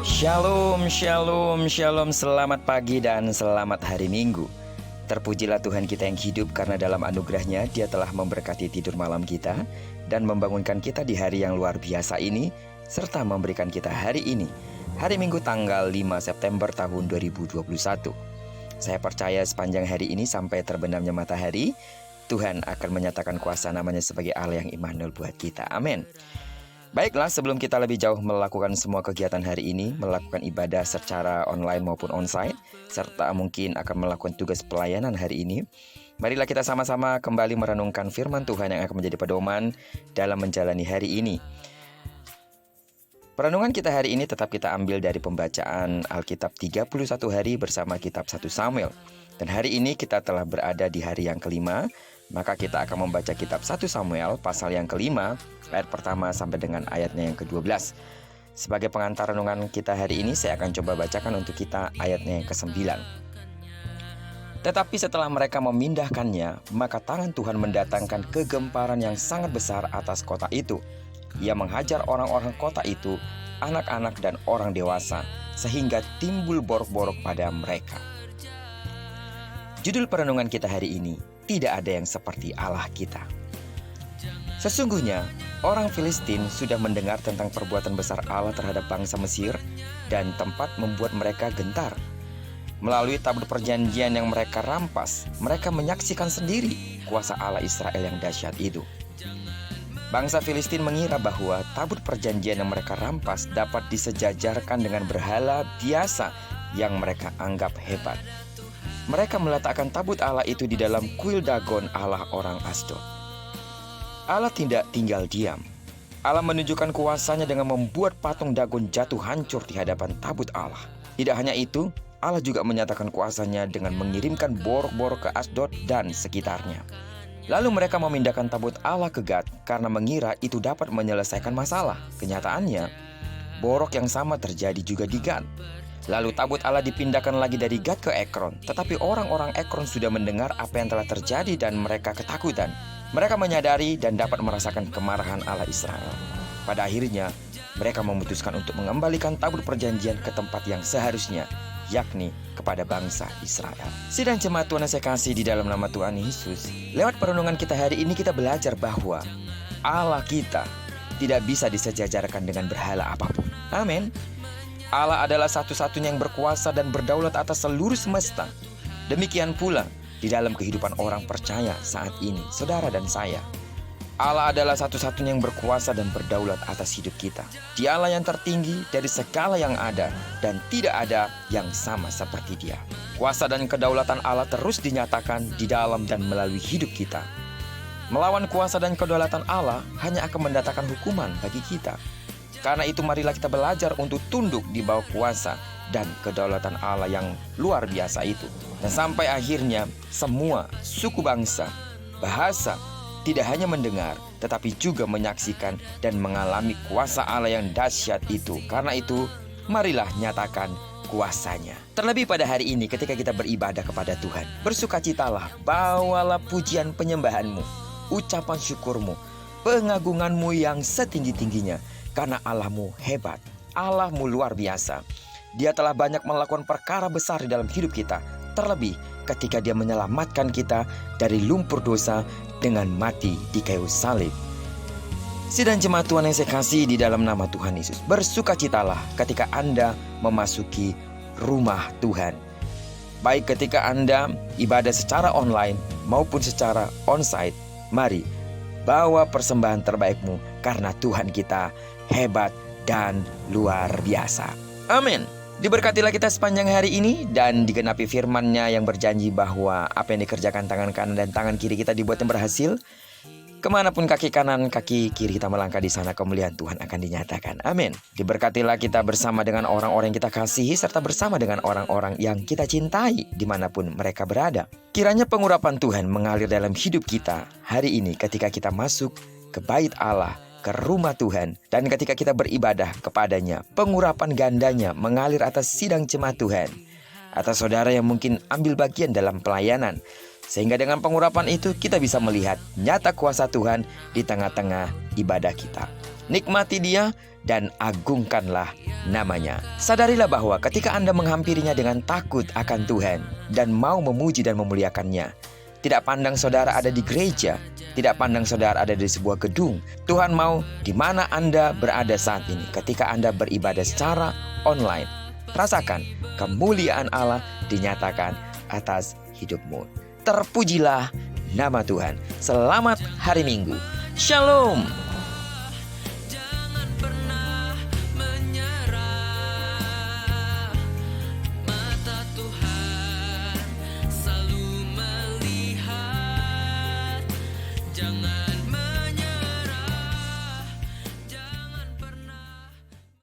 Shalom, shalom, shalom. Selamat pagi dan selamat hari Minggu. Terpujilah Tuhan kita yang hidup, karena dalam anugerah-Nya Dia telah memberkati tidur malam kita dan membangunkan kita di hari yang luar biasa ini, serta memberikan kita hari ini, hari Minggu tanggal 5 September tahun 2021. Saya percaya sepanjang hari ini sampai terbenamnya matahari, Tuhan akan menyatakan kuasa namanya sebagai Allah yang Immanuel buat kita. Amin. Baiklah, sebelum kita lebih jauh melakukan semua kegiatan hari ini, melakukan ibadah secara online maupun onsite, serta mungkin akan melakukan tugas pelayanan hari ini, marilah kita sama-sama kembali merenungkan firman Tuhan yang akan menjadi pedoman dalam menjalani hari ini. Perenungan kita hari ini tetap kita ambil dari pembacaan Alkitab 31 hari bersama kitab 1 Samuel. Dan hari ini kita telah berada di hari yang kelima, maka kita akan membaca kitab 1 Samuel pasal yang kelima, ayat pertama sampai dengan ayatnya yang ke-12. Sebagai pengantar renungan kita hari ini, saya akan coba bacakan untuk kita ayatnya yang ke-9. Tetapi setelah mereka memindahkannya, maka tangan Tuhan mendatangkan kegemparan yang sangat besar atas kota itu. Ia menghajar orang-orang kota itu, anak-anak dan orang dewasa, sehingga timbul borok-borok pada mereka. Judul perenungan kita hari ini, tidak ada yang seperti Allah kita. Sesungguhnya, orang Filistin sudah mendengar tentang perbuatan besar Allah terhadap bangsa Mesir dan tempat membuat mereka gentar. Melalui tabut perjanjian yang mereka rampas, mereka menyaksikan sendiri kuasa Allah Israel yang dahsyat itu. Bangsa Filistin mengira bahwa tabut perjanjian yang mereka rampas dapat disejajarkan dengan berhala biasa yang mereka anggap hebat. Mereka meletakkan tabut Allah itu di dalam kuil Dagon Allah orang Asdod. Allah tidak tinggal diam. Allah menunjukkan kuasanya dengan membuat patung Dagon jatuh hancur di hadapan tabut Allah. Tidak hanya itu, Allah juga menyatakan kuasanya dengan mengirimkan borok-borok ke Asdod dan sekitarnya. Lalu mereka memindahkan tabut Allah ke Gad karena mengira itu dapat menyelesaikan masalah. Kenyataannya, borok yang sama terjadi juga di Gad. Lalu tabut Allah dipindahkan lagi dari Gad ke Ekron. Tetapi orang-orang Ekron sudah mendengar apa yang telah terjadi dan mereka ketakutan. Mereka menyadari dan dapat merasakan kemarahan Allah Israel. Pada akhirnya, mereka memutuskan untuk mengembalikan tabut perjanjian ke tempat yang seharusnya, yakni kepada bangsa Israel. Sidang jemaat Tuhan yang saya kasih di dalam nama Tuhan Yesus, lewat perenungan kita hari ini kita belajar bahwa Allah kita tidak bisa disejajarkan dengan berhala apapun. Amin. Allah adalah satu-satunya yang berkuasa dan berdaulat atas seluruh semesta. Demikian pula di dalam kehidupan orang percaya saat ini, saudara dan saya. Allah adalah satu-satunya yang berkuasa dan berdaulat atas hidup kita. Dialah yang tertinggi dari segala yang ada, dan tidak ada yang sama seperti Dia. Kuasa dan kedaulatan Allah terus dinyatakan di dalam dan melalui hidup kita. Melawan kuasa dan kedaulatan Allah hanya akan mendatangkan hukuman bagi kita. Karena itu marilah kita belajar untuk tunduk di bawah kuasa dan kedaulatan Allah yang luar biasa itu. Dan sampai akhirnya semua suku bangsa, bahasa, tidak hanya mendengar tetapi juga menyaksikan dan mengalami kuasa Allah yang dahsyat itu. Karena itu marilah nyatakan kuasanya. Terlebih pada hari ini ketika kita beribadah kepada Tuhan, bersukacitalah, bawalah pujian penyembahanmu, ucapan syukurmu, pengagunganmu yang setinggi-tingginya. Karena Allahmu hebat, Allahmu luar biasa. Dia telah banyak melakukan perkara besar di dalam hidup kita. Terlebih ketika Dia menyelamatkan kita dari lumpur dosa dengan mati di kayu salib. Sidang jemaat Tuhan yang saya kasih di dalam nama Tuhan Yesus, bersukacitalah ketika Anda memasuki rumah Tuhan. Baik ketika Anda ibadah secara online maupun secara onsite, mari bawa persembahan terbaikmu karena Tuhan kita hebat dan luar biasa. Amin. Diberkatilah kita sepanjang hari ini dan digenapi firman-Nya yang berjanji bahwa apa yang dikerjakan tangan kanan dan tangan kiri kita dibuatnya berhasil. Kemanapun kaki kanan, kaki kiri kita melangkah, di sana kemuliaan Tuhan akan dinyatakan. Amin. Diberkatilah kita bersama dengan orang-orang yang kita kasihi, serta bersama dengan orang-orang yang kita cintai dimanapun mereka berada. Kiranya pengurapan Tuhan mengalir dalam hidup kita hari ini ketika kita masuk ke bait Allah, ke rumah Tuhan, dan ketika kita beribadah kepadanya, pengurapan gandanya mengalir atas sidang jemaat Tuhan, atas saudara yang mungkin ambil bagian dalam pelayanan, sehingga dengan pengurapan itu kita bisa melihat nyata kuasa Tuhan di tengah-tengah ibadah kita. Nikmati Dia dan agungkanlah namanya. Sadarilah bahwa ketika Anda menghampirinya dengan takut akan Tuhan dan mau memuji dan memuliakannya, tidak pandang saudara ada di gereja, tidak pandang saudara ada di sebuah gedung, Tuhan mau di mana Anda berada saat ini ketika Anda beribadah secara online. Rasakan kemuliaan Allah dinyatakan atas hidupmu. Terpujilah nama Tuhan. Selamat hari Minggu. Shalom.